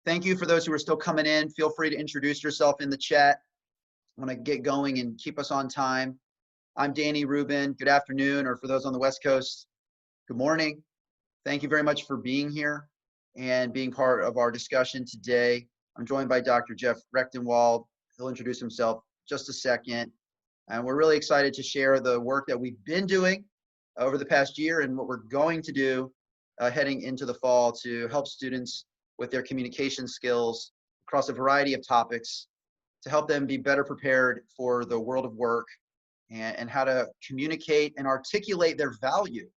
Thank you for those who are still coming in. Feel free to introduce yourself in the chat. I want to get going and keep us on time. I'm Danny Rubin. Good afternoon, or for those on the West Coast, good morning. Thank you very much for being here and being part of our discussion today. I'm joined by Dr. Geoff Recktenwald. He'll introduce himself just a second. And we're really excited to share the work that we've been doing over the past year and what we're going to do heading into the fall to help students with their communication skills across a variety of topics to help them be better prepared for the world of work and how to communicate and articulate their value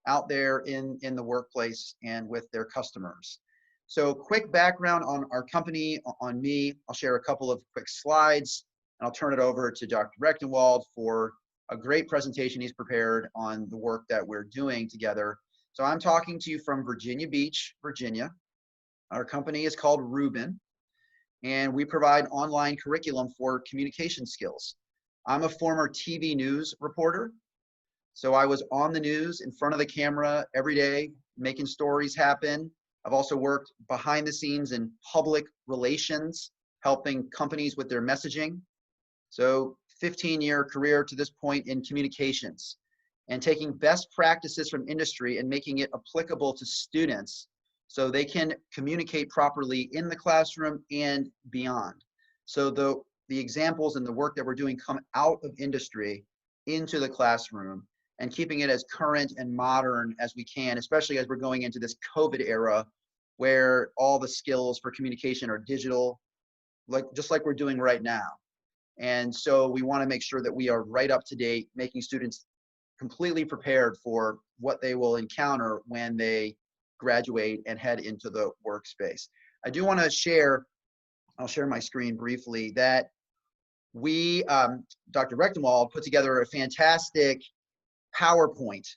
out there in the workplace and with their customers. So quick background on our company, on me. I'll share a couple of quick slides and I'll turn it over to Dr. Recktenwald for a great presentation he's prepared on the work that we're doing together. So I'm talking to you from Virginia Beach, Virginia. Our company is called Rubin, and we provide online curriculum for communication skills. I'm a former TV news reporter, so I was on the news in front of the camera every day, making stories happen. I've also worked behind the scenes in public relations, helping companies with their messaging. So 15-year career to this point in communications and taking best practices from industry and making it applicable to students so they can communicate properly in the classroom and beyond. So the examples and the work that we're doing come out of industry into the classroom and keeping it as current and modern as we can, especially as we're going into this COVID era where all the skills for communication are digital, just like we're doing right now. And so we want to make sure that we are right up to date, making students completely prepared for what they will encounter when they graduate and head into the workspace. I do want to share, I'll share my screen briefly, that we, Dr. Recktenwald, put together a fantastic PowerPoint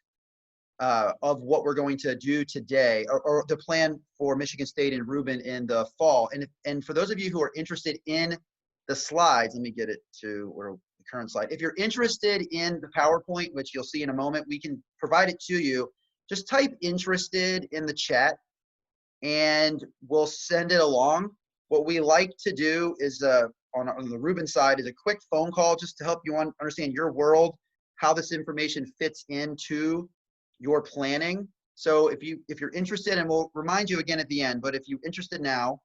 of what we're going to do today, or the plan for Michigan State and Rubin in the fall. And for those of you who are interested in the slides, let me get it to where the current slide. If you're interested in the PowerPoint, which you'll see in a moment, we can provide it to you. Just type interested in the chat and we'll send it along. What we like to do is on the Rubin side is a quick phone call just to help you understand your world, how this information fits into your planning. So if you're interested, and we'll remind you again at the end, but if you're interested now,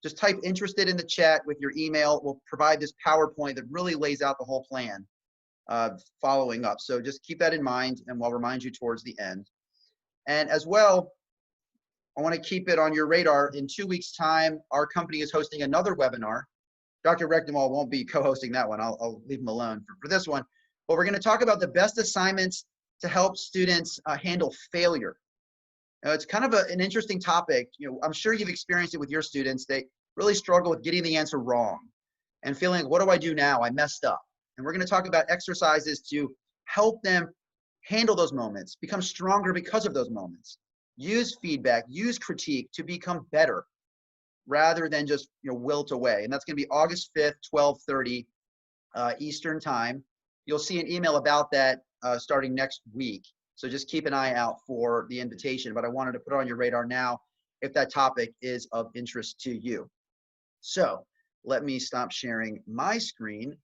just type interested in the chat with your email. We'll provide this PowerPoint that really lays out the whole plan following up. So just keep that in mind and we'll remind you towards the end. And as well, I want to keep it on your radar. In 2 weeks' time, our company is hosting another webinar. Dr. Recktenwald won't be co-hosting that one. I'll leave him alone for this one. But we're going to talk about the best assignments to help students handle failure. Now, it's kind of an interesting topic. I'm sure you've experienced it with your students. They really struggle with getting the answer wrong and feeling, what do I do now? I messed up. And we're going to talk about exercises to help them handle those moments, become stronger because of those moments, use feedback, use critique to become better rather than just wilt away. And that's going to be August 5th, 12:30 Eastern time. You'll see an email about that starting next week. So just keep an eye out for the invitation, but I wanted to put it on your radar now if that topic is of interest to you. So let me stop sharing my screen.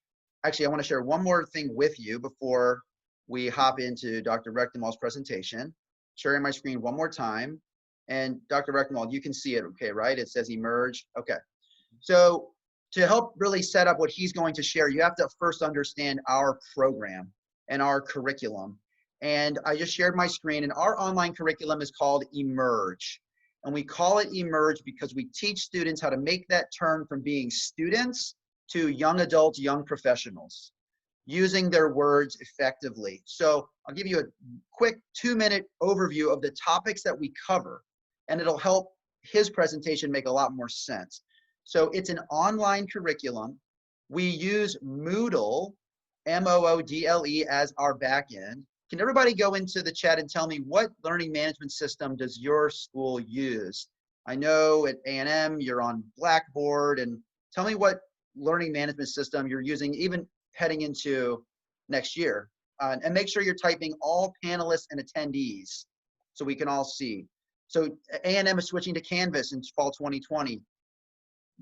Actually, I want to share one more thing with you before we hop into Dr. Recktenwald's presentation. Sharing my screen one more time. And Dr. Recktenwald, you can see it, okay, right? It says emerge. Okay. So to help really set up what he's going to share, you have to first understand our program and our curriculum. And I just shared my screen, and our online curriculum is called Emerge. And we call it Emerge because we teach students how to make that turn from being students to young adults, young professionals, using their words effectively. So I'll give you a quick 2-minute overview of the topics that we cover, and it'll help his presentation make a lot more sense. So it's an online curriculum. We use Moodle, M-O-O-D-L-E, as our backend. Can everybody go into the chat and tell me what learning management system does your school use? I know at A&M you're on Blackboard, and tell me what learning management system you're using even heading into next year. And make sure you're typing all panelists and attendees so we can all see. So A&M is switching to Canvas in fall 2020.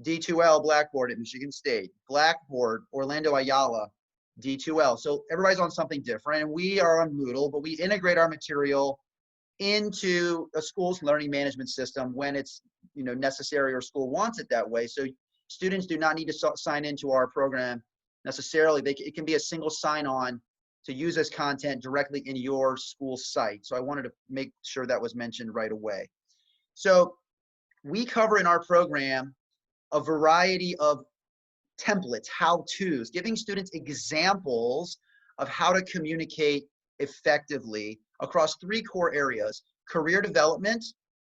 D2L Blackboard at Michigan State, Blackboard Orlando Ayala, D2L. So everybody's on something different, and we are on Moodle, but we integrate our material into a school's learning management system when it's necessary or school wants it that way. So students do not need to sign into our program necessarily. It can be a single sign-on to use this content directly in your school site. So I wanted to make sure that was mentioned right away. So we cover in our program a variety of templates, how-tos, giving students examples of how to communicate effectively across 3 core areas: career development.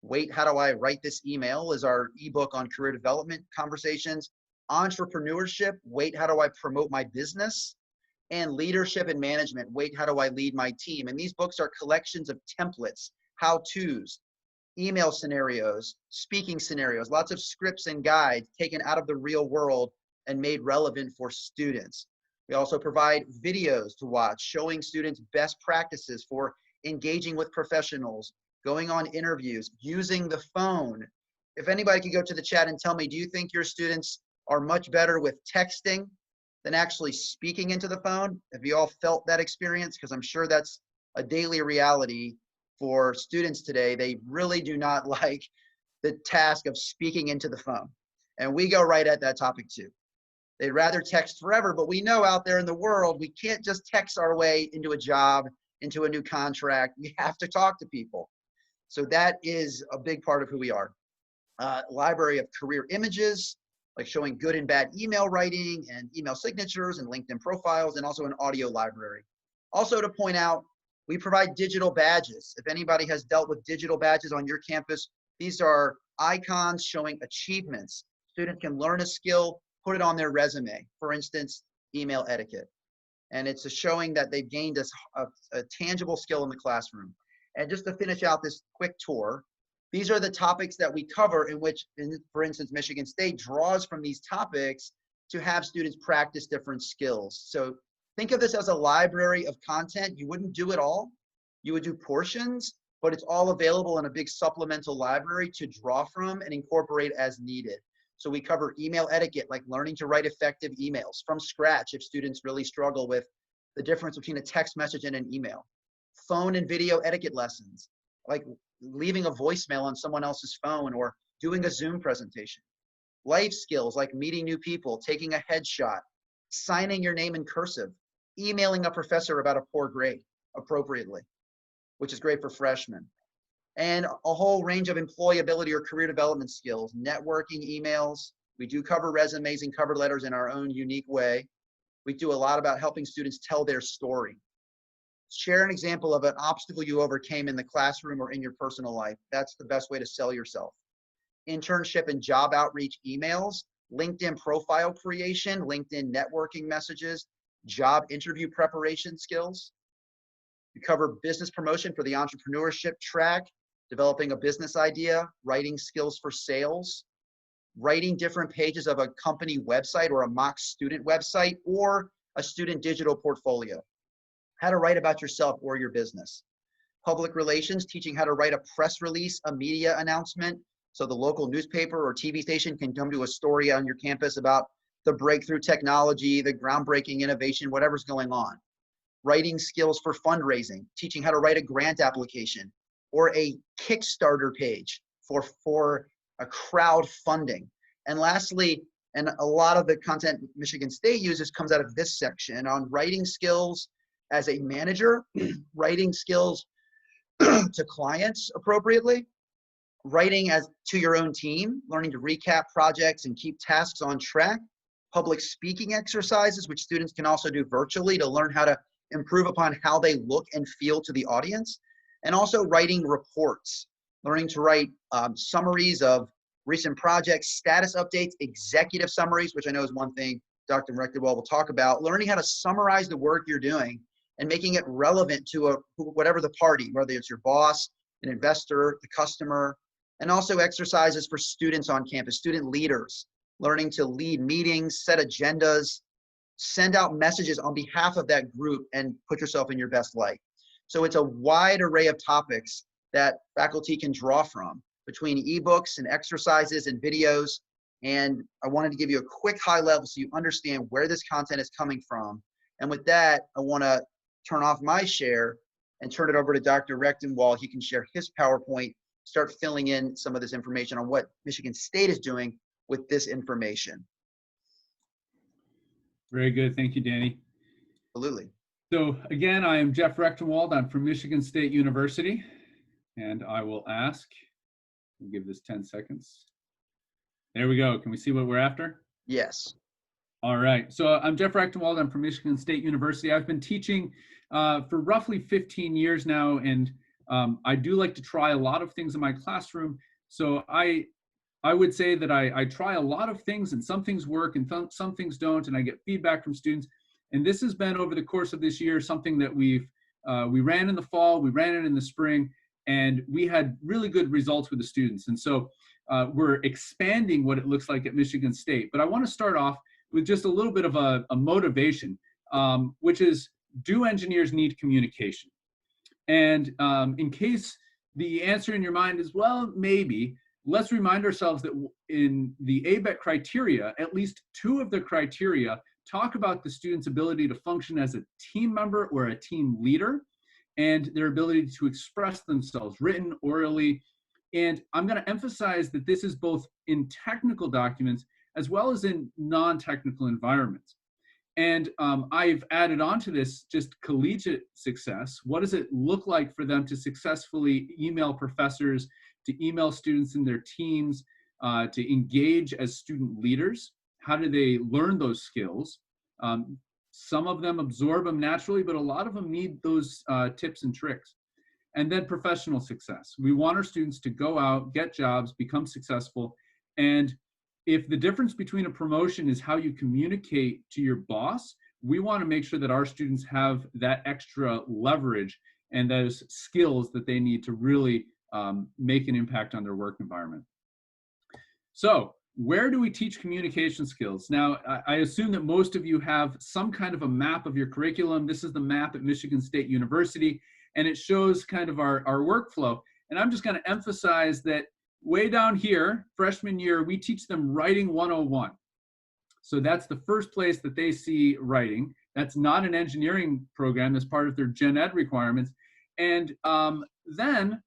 Wait, how do I write this email? Is our ebook on career development conversations. Entrepreneurship. Wait, how do I promote my business? And leadership and management. Wait, how do I lead my team? And these books are collections of templates, how-tos, email scenarios, speaking scenarios, lots of scripts and guides taken out of the real world and made relevant for students. We also provide videos to watch showing students best practices for engaging with professionals, going on interviews, using the phone. If anybody could go to the chat and tell me, do you think your students are much better with texting than actually speaking into the phone? Have you all felt that experience? Because I'm sure that's a daily reality for students today. They really do not like the task of speaking into the phone. And we go right at that topic too. They'd rather text forever, but we know out there in the world, we can't just text our way into a job, into a new contract. We have to talk to people. So that is a big part of who we are. Library of career images, like showing good and bad email writing and email signatures and LinkedIn profiles, and also an audio library. Also to point out, we provide digital badges. If anybody has dealt with digital badges on your campus, these are icons showing achievements. Students can learn a skill, put it on their resume. For instance, email etiquette. And it's a showing that they've gained a tangible skill in the classroom. And just to finish out this quick tour, these are the topics that we cover in which, for instance, Michigan State draws from these topics to have students practice different skills. So think of this as a library of content. You wouldn't do it all. You would do portions, but it's all available in a big supplemental library to draw from and incorporate as needed. So we cover email etiquette, like learning to write effective emails from scratch if students really struggle with the difference between a text message and an email. Phone and video etiquette lessons, like leaving a voicemail on someone else's phone or doing a Zoom presentation. Life skills like meeting new people, taking a headshot, signing your name in cursive, emailing a professor about a poor grade appropriately, which is great for freshmen. And a whole range of employability or career development skills, networking emails. We do cover resumes and cover letters in our own unique way. We do a lot about helping students tell their story. Share an example of an obstacle you overcame in the classroom or in your personal life. That's the best way to sell yourself. Internship and job outreach emails, LinkedIn profile creation, LinkedIn networking messages, job interview preparation skills. We cover business promotion for the entrepreneurship track, developing a business idea, writing skills for sales, writing different pages of a company website or a mock student website or a student digital portfolio. How to write about yourself or your business. Public relations, teaching how to write a press release, a media announcement, so the local newspaper or TV station can come to a story on your campus about the breakthrough technology, the groundbreaking innovation, whatever's going on. Writing skills for fundraising, teaching how to write a grant application or a Kickstarter page for a crowdfunding. And lastly, and a lot of the content Michigan State uses comes out of this section on writing skills as a manager, writing skills to clients appropriately, writing as to your own team, learning to recap projects and keep tasks on track, public speaking exercises, which students can also do virtually to learn how to improve upon how they look and feel to the audience, and also writing reports, learning to write summaries of recent projects, status updates, executive summaries, which I know is one thing Dr. Recktenwald will talk about, learning how to summarize the work you're doing and making it relevant to whatever the party, whether it's your boss, an investor, the customer, and also exercises for students on campus, student leaders, learning to lead meetings, set agendas, send out messages on behalf of that group and put yourself in your best light. So it's a wide array of topics that faculty can draw from between ebooks and exercises and videos. And I wanted to give you a quick high level so you understand where this content is coming from. And with that, I want to turn off my share and turn it over to Dr. Recktenwald. He can share his PowerPoint, start filling in some of this information on what Michigan State is doing with this information. Very good. Thank you, Danny. Absolutely. So again, I am Geoff Recktenwald. I'm from Michigan State University, and I will ask, we'll give this 10 seconds. There we go. Can we see what we're after? Yes. All right. So I'm Geoff Recktenwald. I'm from Michigan State University. I've been teaching for roughly 15 years now, and I do like to try a lot of things in my classroom. So I would say that I try a lot of things, and some things work and some things don't, and I get feedback from students. And this has been, over the course of this year, something that we ran in the fall, we ran it in the spring, and we had really good results with the students. And so we're expanding what it looks like at Michigan State. But I want to start off with just a little bit of a motivation, which is, do engineers need communication? And in case the answer in your mind is, well, maybe, let's remind ourselves that in the ABET criteria, at least 2 of the criteria talk about the student's ability to function as a team member or a team leader, and their ability to express themselves, written, orally. And I'm going to emphasize that this is both in technical documents as well as in non-technical environments. And I've added on to this just collegiate success. What does it look like for them to successfully email professors, to email students in their teams, to engage as student leaders? How do they learn those skills? Some of them absorb them naturally, but a lot of them need those tips and tricks. And then professional success. We want our students to go out, get jobs, become successful. And if the difference between a promotion is how you communicate to your boss, we want to make sure that our students have that extra leverage and those skills that they need to really make an impact on their work environment. So where do we teach communication skills? Now, I assume that most of you have some kind of a map of your curriculum. This is the map at Michigan State University, and it shows kind of our workflow. And I'm just going to emphasize that way down here, freshman year, we teach them Writing 101. So that's the first place that they see writing. That's not an engineering program. That's part of their gen ed requirements. And then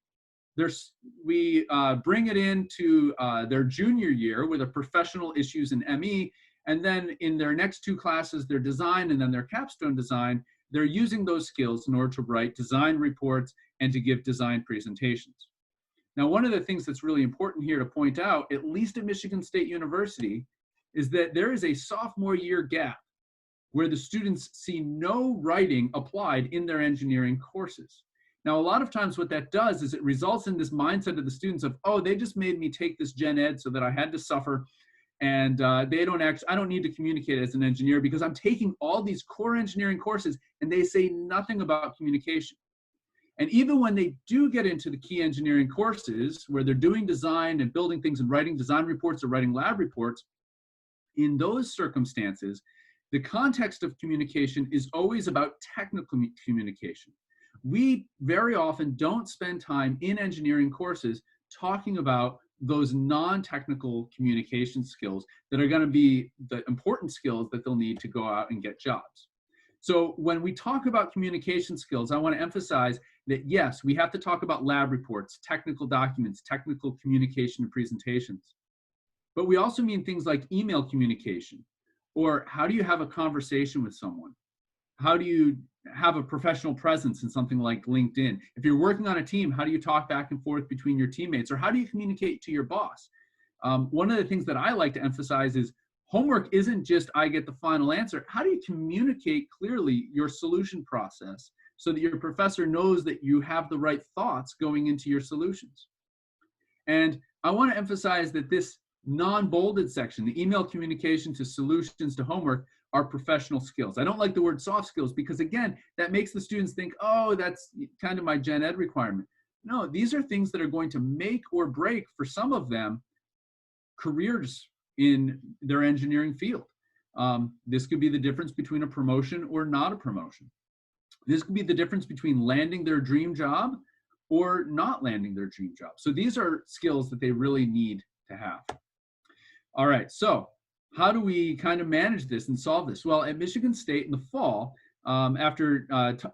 we bring it into their junior year with a professional issues in ME. And then in their next 2 classes, their design and then their capstone design, they're using those skills in order to write design reports and to give design presentations. Now, one of the things that's really important here to point out, at least at Michigan State University, is that there is a sophomore year gap where the students see no writing applied in their engineering courses. Now, a lot of times what that does is it results in this mindset of the students of, oh, they just made me take this gen ed so that I had to suffer, and I don't need to communicate as an engineer because I'm taking all these core engineering courses and they say nothing about communication. And even when they do get into the key engineering courses where they're doing design and building things and writing design reports or writing lab reports, in those circumstances, the context of communication is always about technical communication. We very often don't spend time in engineering courses talking about those non-technical communication skills that are going to be the important skills that they'll need to go out and get jobs. So when we talk about communication skills, I want to emphasize that yes, we have to talk about lab reports, technical documents, technical communication and presentations. But we also mean things like email communication, or how do you have a conversation with someone? How do you have a professional presence in something like LinkedIn? If you're working on a team, how do you talk back and forth between your teammates? Or how do you communicate to your boss? One of the things that I like to emphasize is homework isn't just I get the final answer. How do you communicate clearly your solution process so that your professor knows that you have the right thoughts going into your solutions? And I want to emphasize that this non-bolded section, the email communication to solutions to homework, are professional skills. I don't like the word soft skills because, again, that makes the students think, oh, that's kind of my gen ed requirement. No, these are things that are going to make or break, for some of them, careers in their engineering field. This could be the difference between a promotion or not a promotion. This could be the difference between landing their dream job or not landing their dream job. So these are skills that they really need to have. All right, so how do we kind of manage this and solve this? Well, at Michigan State in the fall, after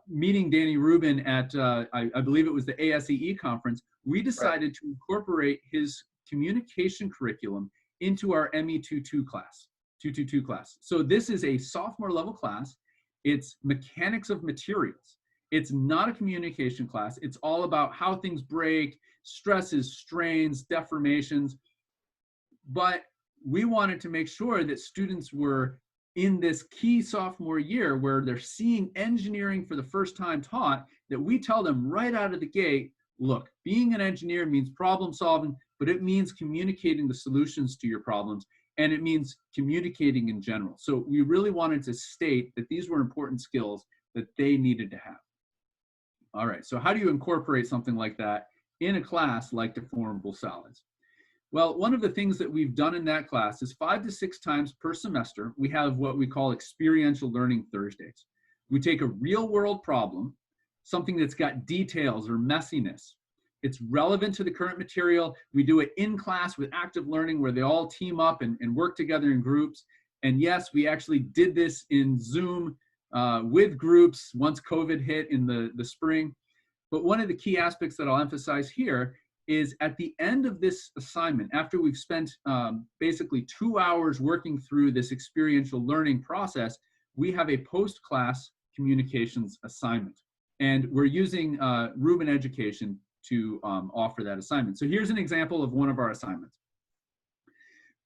meeting Danny Rubin at, I believe it was the ASEE conference, we decided to incorporate his communication curriculum into our ME22 class, 222 class. So this is a sophomore level class. It's mechanics of materials. It's not a communication class. It's all about how things break, stresses, strains, deformations. But we wanted to make sure that students were in this key sophomore year where they're seeing engineering for the first time taught, that we tell them right out of the gate, look, being an engineer means problem solving, but it means communicating the solutions to your problems, and it means communicating in general. So we really wanted to state that these were important skills that they needed to have. All right, so how do you incorporate something like that in a class like deformable solids? Well, one of the things that we've done in that class is 5 to 6 times per semester, we have what we call experiential learning Thursdays. We take a real world problem, something that's got details or messiness. It's relevant to the current material. We do it in class with active learning where they all team up and work together in groups. And yes, we actually did this in Zoom with groups once COVID hit in the spring. But one of the key aspects that I'll emphasize here is at the end of this assignment, after we've spent basically 2 hours working through this experiential learning process, we have a post-class communications assignment. And we're using Rubin Education to offer that assignment. So here's an example of one of our assignments.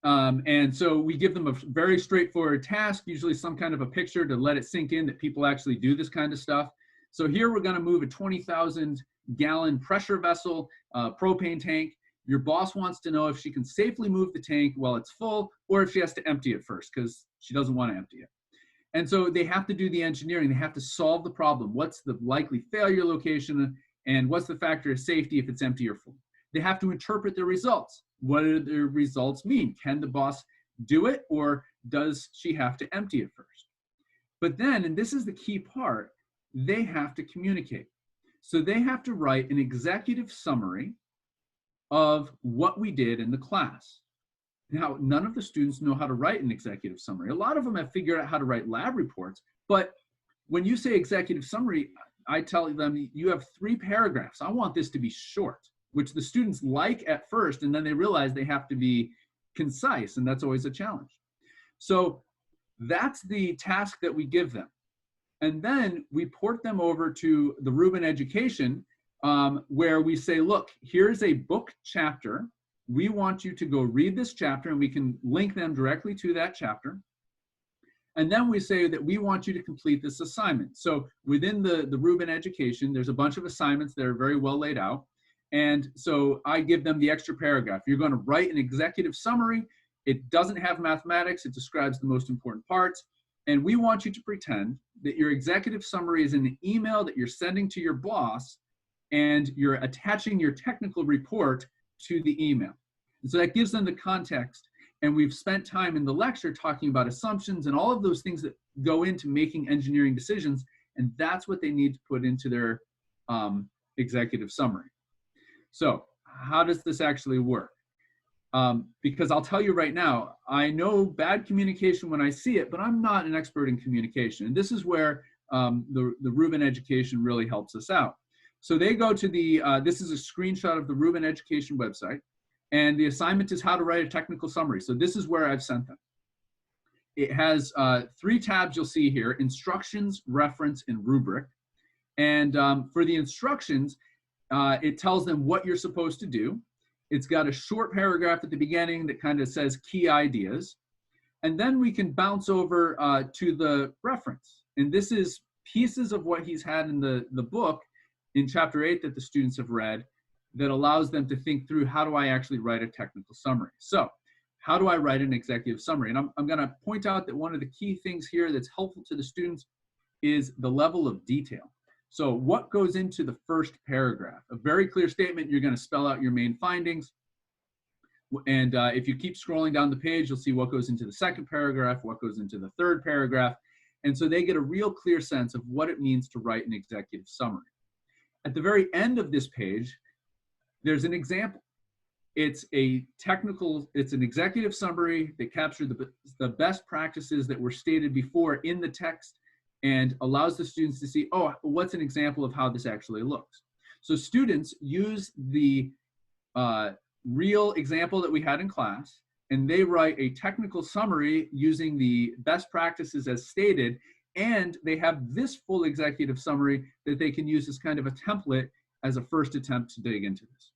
And so we give them a very straightforward task, usually some kind of a picture to let it sink in that people actually do this kind of stuff. So here we're going to move a 20,000 gallon pressure vessel, propane tank. Your boss wants to know if she can safely move the tank while it's full, or if she has to empty it first because she doesn't want to empty it. And so they have to do the engineering. They have to solve the problem. What's the likely failure location, and what's the factor of safety if it's empty or full? They have to interpret the results. What do the results mean? Can the boss do it, or does she have to empty it first? But then, and this is the key part, they have to communicate. So they have to write an executive summary of what we did in the class. Now, none of the students know how to write an executive summary. A lot of them have figured out how to write lab reports, but when you say executive summary, I tell them you have 3 paragraphs. I want this to be short, which the students like at first, and then they realize they have to be concise, and that's always a challenge. So that's the task that we give them. And then we port them over to the Rubin Education, where we say, look, here's a book chapter. We want you to go read this chapter, and we can link them directly to that chapter. And then we say that we want you to complete this assignment. So within the Rubin Education, there's a bunch of assignments that are very well laid out. And so I give them the extra paragraph. You're going to write an executive summary. It doesn't have mathematics. It describes the most important parts. And we want you to pretend that your executive summary is in an email that you're sending to your boss, and you're attaching your technical report to the email. And so that gives them the context. And we've spent time in the lecture talking about assumptions and all of those things that go into making engineering decisions. And that's what they need to put into their executive summary. So how does this actually work? Because I'll tell you right now, I know bad communication when I see it, but I'm not an expert in communication. And this is where the Rubin Education really helps us out. So they go to the, this is a screenshot of the Rubin Education website, and the assignment is how to write a technical summary. So this is where I've sent them. It has 3 tabs you'll see here: instructions, reference, and rubric. And for the instructions, it tells them what you're supposed to do. It's got a short paragraph at the beginning that kind of says key ideas. And then we can bounce over to the reference. And this is pieces of what he's had in the book in chapter 8 that the students have read that allows them to think through, how do I actually write a technical summary? So how do I write an executive summary? And I'm going to point out that one of the key things here that's helpful to the students is the level of detail. So what goes into the first paragraph? A very clear statement. You're going to spell out your main findings. And if you keep scrolling down the page, you'll see what goes into the second paragraph, what goes into the third paragraph. And so they get a real clear sense of what it means to write an executive summary. at the very end of this page, there's an example. It's an executive summary that captured the best practices that were stated before in the text and allows the students to see, oh, what's an example of how this actually looks. So students use the real example that we had in class, and they write a technical summary using the best practices as stated, and they have this full executive summary that they can use as kind of a template as a first attempt to dig into this.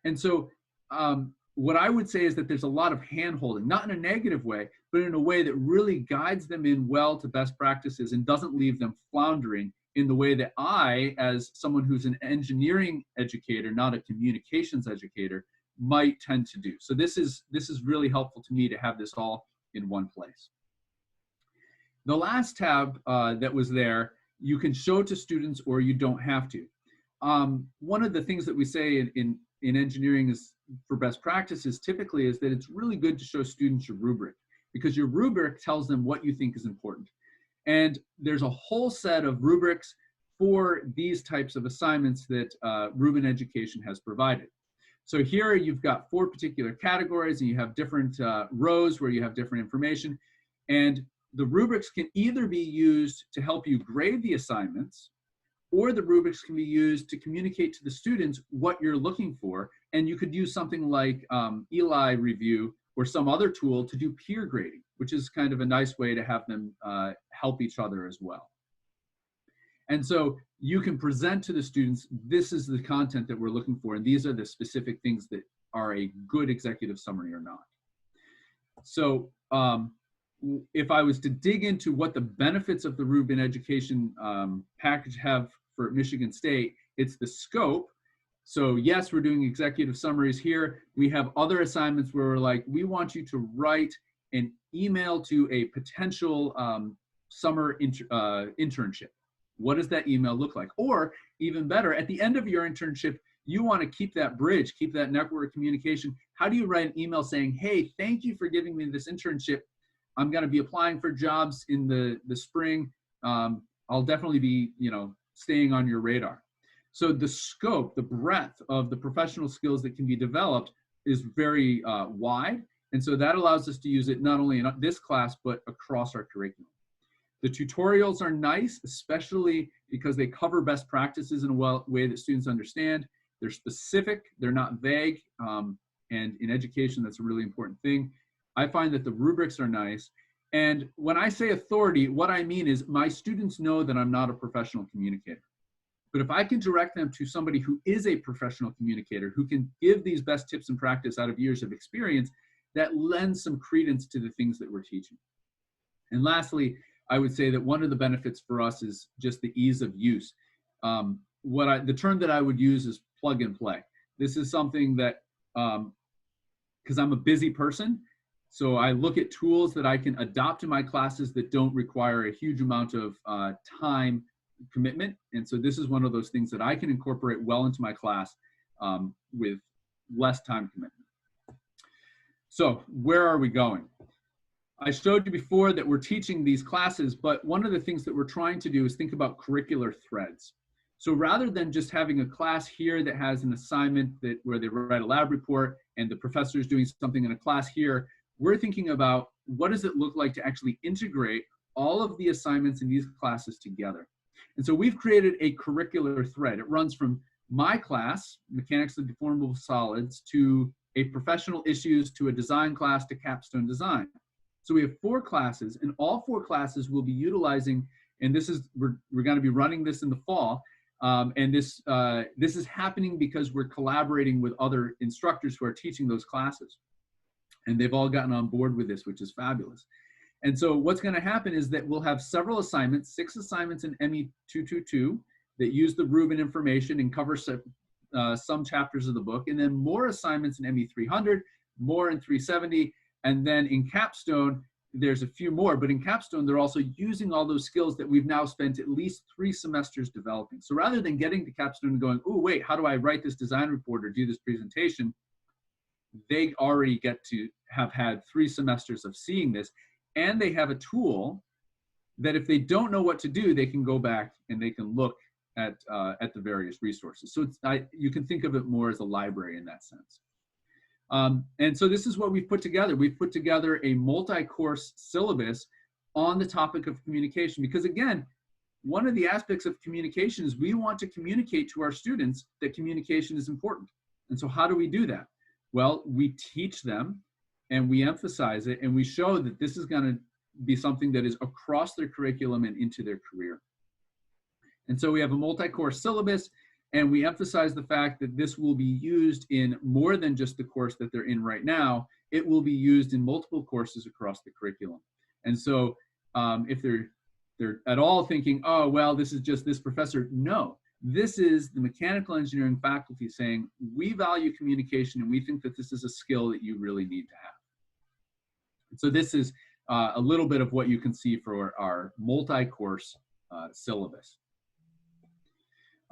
And so what I would say is that there's a lot of hand-holding, not in a negative way, but in a way that really guides them in well to best practices and doesn't leave them floundering in the way that I, as someone who's an engineering educator, not a communications educator, might tend to do. So this is really helpful to me to have this all in one place. The last tab that was there, you can show to students or you don't have to. One of the things that we say in engineering is for best practices typically is that it's really good to show students your rubric, because your rubric tells them what you think is important. And there's a whole set of rubrics for these types of assignments that Rubin Education has provided. So here you've got 4 particular categories, and you have different rows where you have different information. And the rubrics can either be used to help you grade the assignments, or the rubrics can be used to communicate to the students what you're looking for. And you could use something like Eli Review or some other tool to do peer grading, which is kind of a nice way to have them help each other as well. And so you can present to the students, this is the content that we're looking for, and these are the specific things that are a good executive summary or not. So if I was to dig into what the benefits of the Rubin Education package have for Michigan State, it's the scope. So yes, we're doing executive summaries here. We have other assignments where we're like, we want you to write an email to a potential summer internship. What does that email look like? Or even better, at the end of your internship, you want to keep that bridge, keep that network of communication. How do you write an email saying, hey, thank you for giving me this internship. I'm going to be applying for jobs in the spring. I'll definitely be, staying on your radar. So the scope, the breadth of the professional skills that can be developed is very wide. And so that allows us to use it not only in this class, but across our curriculum. The tutorials are nice, especially because they cover best practices in a way that students understand. They're specific, they're not vague, and in education, that's a really important thing. I find that the rubrics are nice. And when I say authority, what I mean is my students know that I'm not a professional communicator. But if I can direct them to somebody who is a professional communicator, who can give these best tips and practice out of years of experience, that lends some credence to the things that we're teaching. And lastly, I would say that one of the benefits for us is just the ease of use. The term that I would use is plug and play. This is something that, because I'm a busy person, so I look at tools that I can adopt in my classes that don't require a huge amount of time commitment. And so this is one of those things that I can incorporate well into my class with less time commitment. So where are we going? I showed you before that we're teaching these classes, but one of the things that we're trying to do is think about curricular threads. So rather than just having a class here that has an assignment where they write a lab report and the professor is doing something in a class here, we're thinking about what does it look like to actually integrate all of the assignments in these classes together. And so we've created a curricular thread. It runs from my class, Mechanics of Deformable Solids, to a professional issues, to a design class, to capstone design. So we have 4 classes, and all 4 classes will be utilizing, and we're going to be running this in the fall, and this is happening because we're collaborating with other instructors who are teaching those classes. And they've all gotten on board with this, which is fabulous. And so what's going to happen is that we'll have several assignments, 6 assignments in ME 222 that use the Rubin information and cover some chapters of the book, and then more assignments in ME 300, more in 370, and then in capstone, there's a few more, but in capstone, they're also using all those skills that we've now spent at least 3 semesters developing. So rather than getting to capstone and going, oh, wait, how do I write this design report or do this presentation? They already get to have had 3 semesters of seeing this, and they have a tool that if they don't know what to do, they can go back and they can look at the various resources. So you can think of it more as a library in that sense. And so this is what we've put together. We've put together a multi-course syllabus on the topic of communication, because again, one of the aspects of communication is we want to communicate to our students that communication is important. And so how do we do that? Well, we teach them and we emphasize it and we show that this is going to be something that is across their curriculum and into their career. And so we have a multi-course syllabus, and we emphasize the fact that this will be used in more than just the course that they're in right now. It will be used in multiple courses across the curriculum. And so if they're at all thinking, oh, well, this is just this professor. No, this is the mechanical engineering faculty saying, we value communication and we think that this is a skill that you really need to have. And so this is a little bit of what you can see for our multi-course syllabus.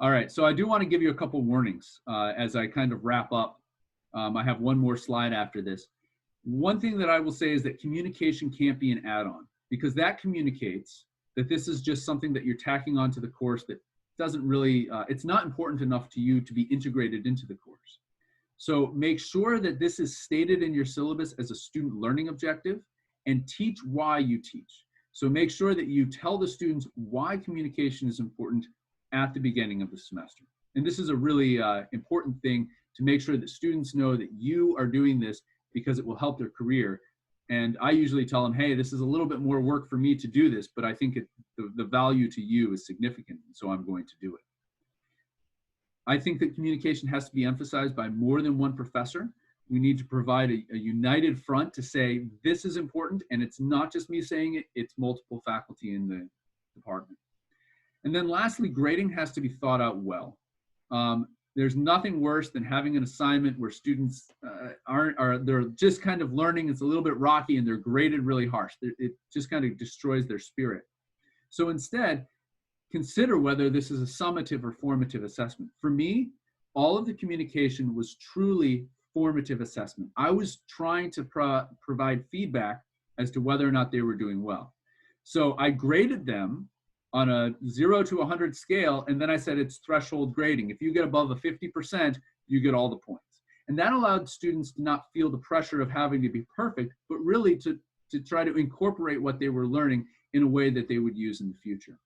All right, so I do want to give you a couple warnings as I kind of wrap up. I have one more slide after this. One thing that I will say is that communication can't be an add-on, because that communicates that this is just something that you're tacking onto the course that doesn't really, it's not important enough to you to be integrated into the course. So make sure that this is stated in your syllabus as a student learning objective, and teach why you teach. So make sure that you tell the students why communication is important at the beginning of the semester. And this is a really important thing to make sure that students know that you are doing this because it will help their career. And I usually tell them, hey, this is a little bit more work for me to do this, but I think the value to you is significant, so I'm going to do it. I think that communication has to be emphasized by more than one professor. We need to provide a united front to say, this is important, and it's not just me saying it, it's multiple faculty in the department. And then lastly, grading has to be thought out well. There's nothing worse than having an assignment where students they're just kind of learning, it's a little bit rocky, and they're graded really harsh. It just kind of destroys their spirit. So instead, consider whether this is a summative or formative assessment. For me, all of the communication was truly formative assessment. I was trying to provide feedback as to whether or not they were doing well. So I graded them on a 0 to 100 scale, and then I said it's threshold grading. If you get above a 50%, you get all the points. And that allowed students to not feel the pressure of having to be perfect, but really to try to incorporate what they were learning in a way that they would use in the future.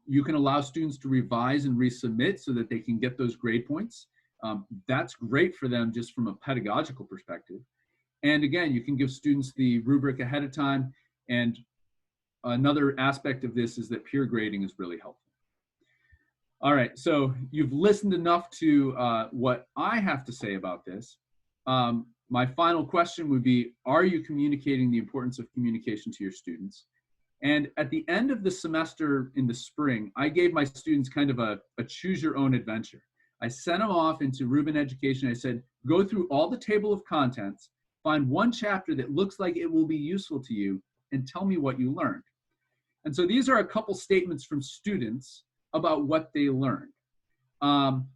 You can allow students to revise and resubmit so that they can get those grade points. That's great for them just from a pedagogical perspective. And again, you can give students the rubric ahead of time. And another aspect of this is that peer grading is really helpful. All right, so you've listened enough to what I have to say about this. My final question would be, are you communicating the importance of communication to your students? And at the end of the semester in the spring, I gave my students kind of a choose your own adventure. I sent them off into Rubin Education. I said, go through all the table of contents, find one chapter that looks like it will be useful to you, and tell me what you learned. And so these are a couple statements from students about what they learned. I'll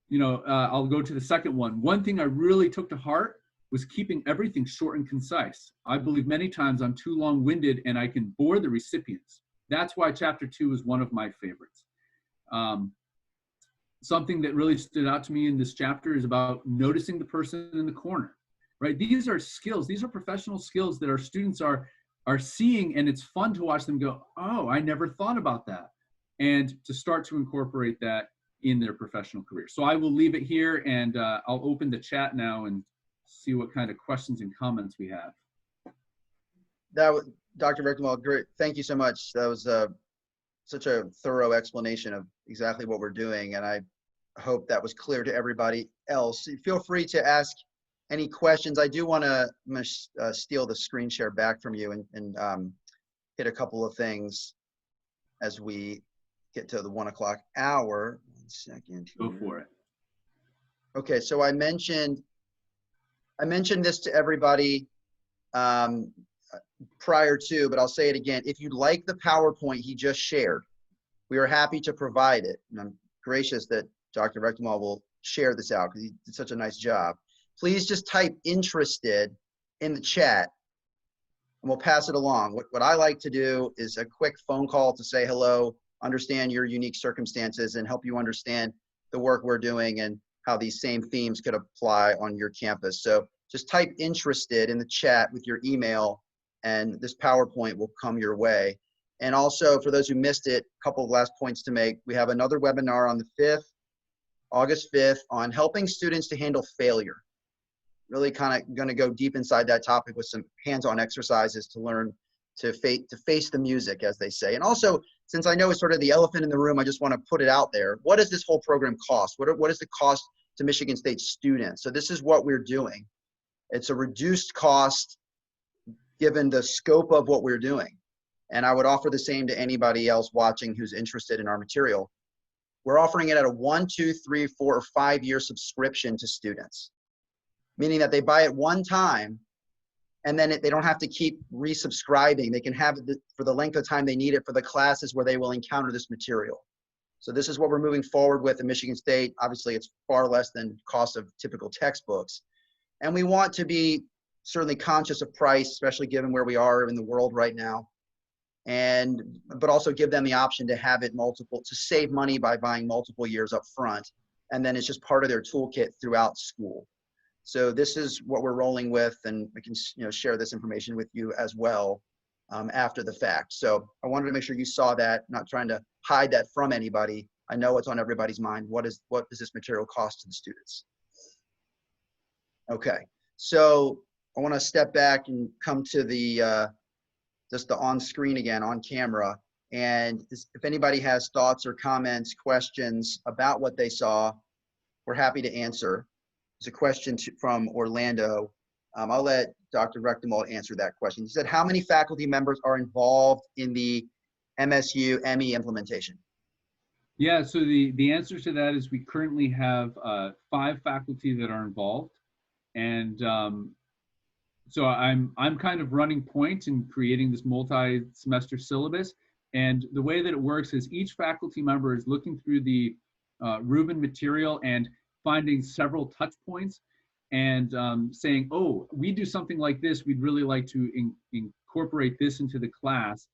go to the second one. One thing I really took to heart was keeping everything short and concise. I believe many times I'm too long-winded and I can bore the recipients. That's why chapter 2 is one of my favorites. Something that really stood out to me in this chapter is about noticing the person in the corner, right? These are skills, these are professional skills that our students are seeing, and it's fun to watch them go, oh, I never thought about that. And to start to incorporate that in their professional career. So I will leave it here, and I'll open the chat now and see what kind of questions and comments we have. That was Dr. Recktenwald, great. Thank you so much. That was such a thorough explanation of exactly what we're doing, and I hope that was clear to everybody else. Feel free to ask any questions. I do want to steal the screen share back from you and hit a couple of things as we get to the 1 o'clock hour. 1 second here. Go for it. Okay, so I mentioned this to everybody prior to, but I'll say it again. If you'd like the PowerPoint he just shared, we are happy to provide it. And I'm gracious that Dr. Recktenwald will share this out because he did such a nice job. Please just type interested in the chat and we'll pass it along. What I like to do is a quick phone call to say hello understand your unique circumstances and help you understand the work we're doing and how these same themes could apply on your campus. So just type interested in the chat with your email and this PowerPoint will come your way. And also for those who missed it, a couple of last points to make. We have another webinar on the 5th, August 5th, on helping students to handle failure. Really kind of going to go deep inside that topic with some hands-on exercises to learn to face the music, as they say. And also, since I know it's sort of the elephant in the room, I just want to put it out there. What does this whole program cost? What is the cost to Michigan State students? So this is what we're doing. It's a reduced cost given the scope of what we're doing. And I would offer the same to anybody else watching who's interested in our material. We're offering it at a 1, 2, 3, 4, or 5-year subscription to students, meaning that they buy it one time and then they don't have to keep resubscribing. They can have it for the length of time they need it for the classes where they will encounter this material. So this is what we're moving forward with at Michigan State. Obviously, it's far less than cost of typical textbooks. And we want to be certainly conscious of price, especially given where we are in the world right now. But also give them the option to have it to save money by buying multiple years up front. And then it's just part of their toolkit throughout school. So this is what we're rolling with, and we can share this information with you as well after the fact. So I wanted to make sure you saw that, not trying to hide that from anybody. I know it's on everybody's mind. What does this material cost to the students? Okay, so I want to step back and come to the just the on screen again, on camera. And if anybody has thoughts or comments, questions about what they saw, we're happy to answer. There's a question from Orlando. I'll let Dr. Recktenwald answer that question. He said, how many faculty members are involved in the MSU ME implementation? Yeah, so the answer to that is we currently have 5 faculty that are involved. And so I'm kind of running point in creating this multi-semester syllabus. And the way that it works is each faculty member is looking through the Rubin material and finding several touch points and saying, oh, we do something like this. We'd really like to incorporate this into the class.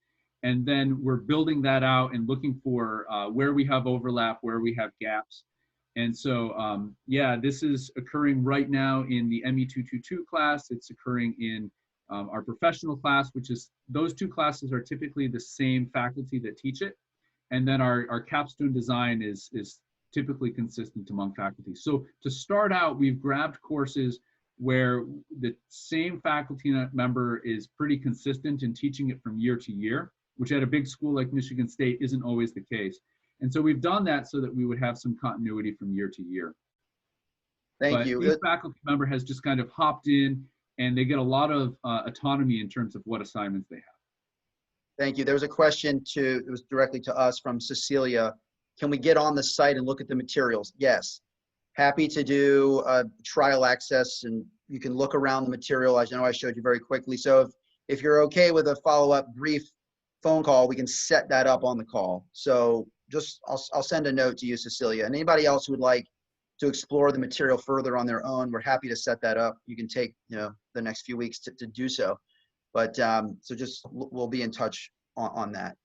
And then we're building that out and looking for where we have overlap, where we have gaps. And so, yeah, this is occurring right now in the ME 222 class. It's occurring in our professional class, which is, those 2 classes are typically the same faculty that teach it. And then our capstone design is typically consistent among faculty. So to start out, we've grabbed courses where the same faculty member is pretty consistent in teaching it from year to year, which at a big school like Michigan State isn't always the case. And so we've done that so that we would have some continuity from year to year. Thank you. Each faculty member has just kind of hopped in and they get a lot of autonomy in terms of what assignments they have. Thank you. There was a question it was directly to us from Cecilia. Can we get on the site and look at the materials? Yes. Happy to do trial access, and you can look around the material. As I know I showed you very quickly. So if you're okay with a follow-up brief phone call, we can set that up on the call. So just I'll send a note to you, Cecilia. And anybody else who would like to explore the material further on their own, we're happy to set that up. You can take the next few weeks to do so. But so just we'll be in touch on that.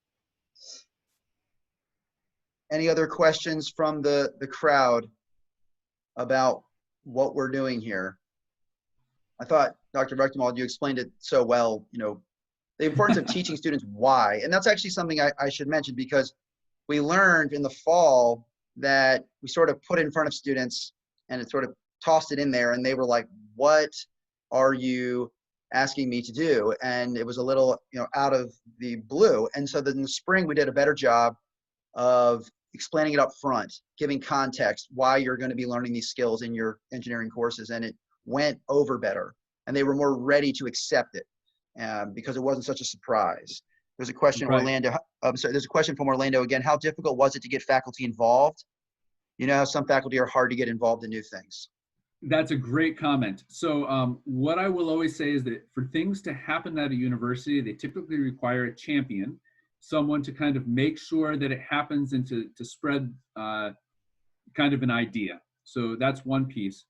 Any other questions from the crowd about what we're doing here? I thought, Dr. Recktenwald, you explained it so well, the importance of teaching students why. And that's actually something I should mention, because we learned in the fall that we sort of put in front of students and it sort of tossed it in there and they were like, what are you asking me to do? And it was a little, out of the blue. And so then in the spring, we did a better job of explaining it up front, giving context, why you're going to be learning these skills in your engineering courses. And it went over better and they were more ready to accept it because it wasn't such a surprise. There's a question, Right. Orlando. I'm sorry, there's a question from Orlando again. How difficult was it to get faculty involved? Some faculty are hard to get involved in new things. That's a great comment. So what I will always say is that for things to happen at a university, they typically require a champion, someone to kind of make sure that it happens and to spread kind of an idea. So that's one piece.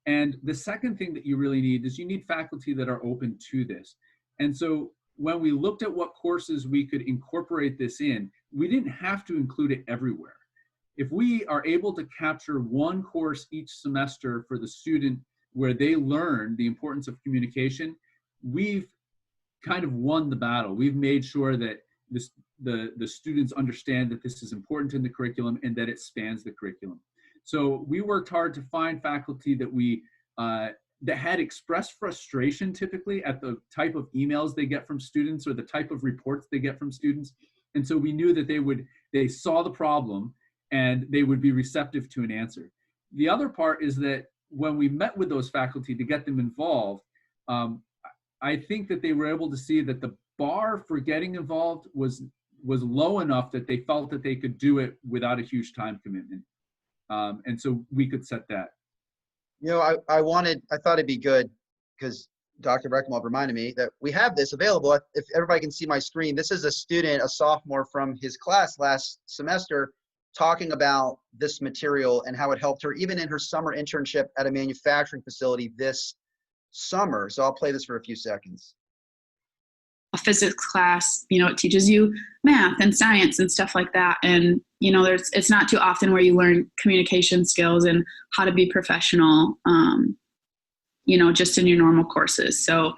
And the second thing that you really need is you need faculty that are open to this. And so when we looked at what courses we could incorporate this in, we didn't have to include it everywhere. If we are able to capture one course each semester for the student where they learn the importance of communication, we've kind of won the battle. We've made sure that the students understand that this is important in the curriculum and that it spans the curriculum. So we worked hard to find faculty that had expressed frustration typically at the type of emails they get from students or the type of reports they get from students. And so we knew that they saw the problem and they would be receptive to an answer. The other part is that when we met with those faculty to get them involved, I think that they were able to see that the bar for getting involved was low enough that they felt that they could do it without a huge time commitment. And so we could set that. You know, I thought it'd be good because Dr. Recktenwald reminded me that we have this available. If everybody can see my screen, this is a student, a sophomore from his class last semester, talking about this material and how it helped her even in her summer internship at a manufacturing facility this summer. So I'll play this for a few seconds. A physics class, you know, it teaches you math and science and stuff like that. And, you know, it's not too often where you learn communication skills and how to be professional, you know, just in your normal courses. So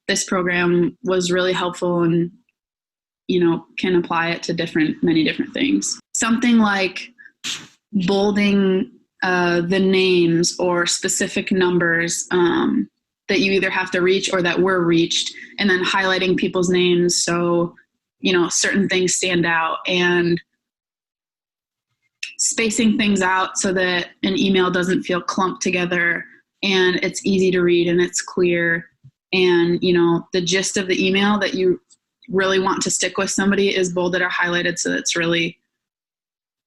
this program was really helpful and, you know, can apply it to many different things. Something like bolding the names or specific numbers that you either have to reach or that were reached, and then highlighting people's names so, you know, certain things stand out, and spacing things out so that an email doesn't feel clumped together and it's easy to read and it's clear. And, you know, the gist of the email that you really want to stick with somebody is bolded or highlighted so that it's really,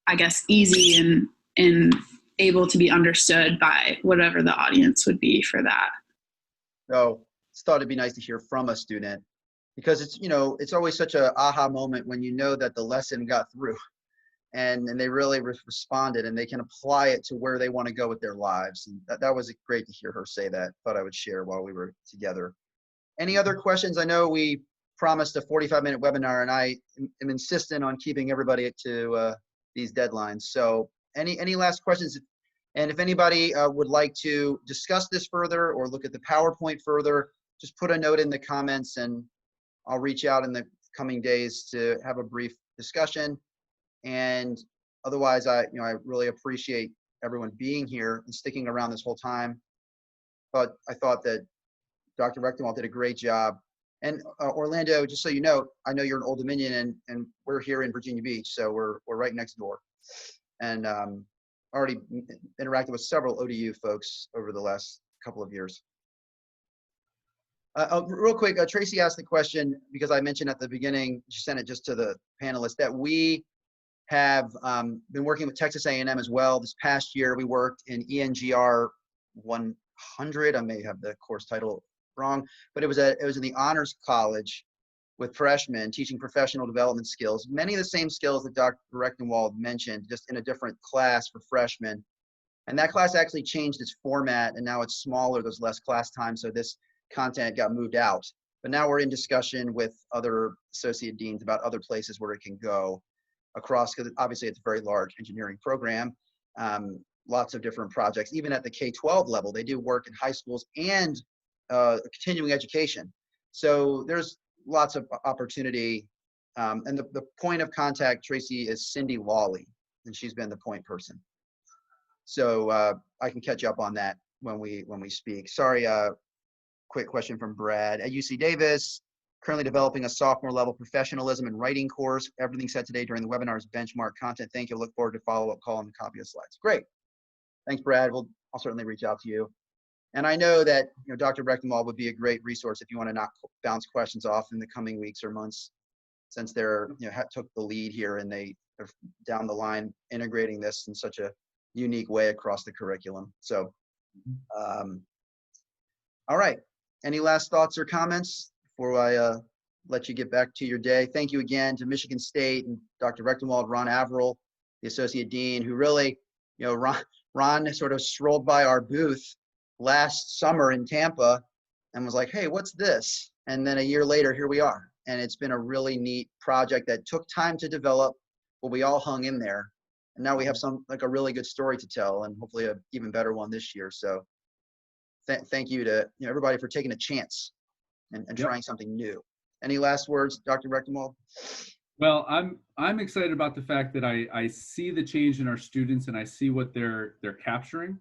I guess, easy and able to be understood by whatever the audience would be for that. So it's thought it'd be nice to hear from a student because it's, you know, it's always such a aha moment when you know that the lesson got through and they really responded and they can apply it to where they want to go with their lives. And that was great to hear her say that. Thought I would share while we were together. Any other questions? I know we promised a 45-minute webinar and I am insistent on keeping everybody to these deadlines. So any last questions? And if anybody would like to discuss this further or look at the PowerPoint further, just put a note in the comments and I'll reach out in the coming days to have a brief discussion. And otherwise, I really appreciate everyone being here and sticking around this whole time. But I thought that Dr. Recktenwald did a great job. And Orlando, just so you know, I know you're in Old Dominion and we're here in Virginia Beach, so we're right next door. And already interacted with several ODU folks over the last couple of years. Real quick, Tracy asked the question because I mentioned at the beginning, she sent it just to the panelists, that we have been working with Texas A&M as well. This past year, we worked in ENGR 100. I may have the course title wrong, but it was in the Honors College with freshmen teaching professional development skills, many of the same skills that Dr. Recktenwald mentioned, just in a different class for freshmen. And that class actually changed its format and now it's smaller, there's less class time, so this content got moved out. But now we're in discussion with other associate deans about other places where it can go across, because obviously it's a very large engineering program, lots of different projects. Even at the K-12 level, they do work in high schools and continuing education. So there's lots of opportunity. And the point of contact, Tracy, is Cindy Lawley, and she's been the point person. So I can catch up on that when we speak. Sorry, quick question from Brad. At UC Davis, currently developing a sophomore level professionalism and writing course. Everything said today during the webinar's benchmark content. Thank you. Look forward to follow-up call and the copy of slides. Great. Thanks, Brad. I'll certainly reach out to you. And I know that Dr. Recktenwald would be a great resource if you want to not bounce questions off in the coming weeks or months, since they're took the lead here and they're down the line integrating this in such a unique way across the curriculum. So, all right. Any last thoughts or comments before I let you get back to your day? Thank you again to Michigan State and Dr. Recktenwald, Ron Averill, the Associate Dean, who really, Ron sort of strolled by our booth last summer in Tampa and was like, hey, what's this? And then a year later, here we are. And it's been a really neat project that took time to develop, but we all hung in there. And now we have a really good story to tell, and hopefully an even better one this year. So thank you to everybody for taking a chance and trying something new. Any last words, Dr. Recktenwald? Well, I'm excited about the fact that I see the change in our students and I see what they're capturing.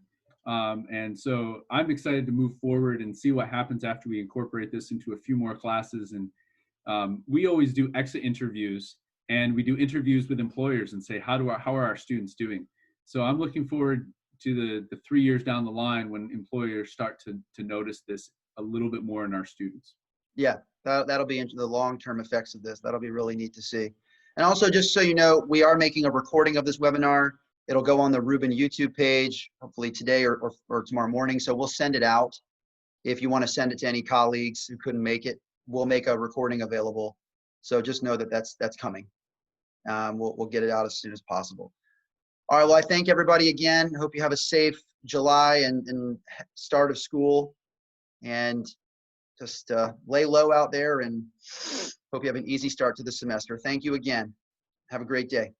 And so I'm excited to move forward and see what happens after we incorporate this into a few more classes. And we always do exit interviews, and we do interviews with employers and say, how are our students doing? So I'm looking forward to the 3 years down the line when employers start to notice this a little bit more in our students. Yeah, that'll be into the long-term effects of this. That'll be really neat to see. And also, just so you know, we are making a recording of this webinar. It'll go on the Rubin YouTube page, hopefully today or tomorrow morning. So we'll send it out. If you want to send it to any colleagues who couldn't make it, we'll make a recording available. So just know that that's coming. We'll get it out as soon as possible. All right, well, I thank everybody again. Hope you have a safe July and start of school. And just lay low out there, and hope you have an easy start to the semester. Thank you again. Have a great day.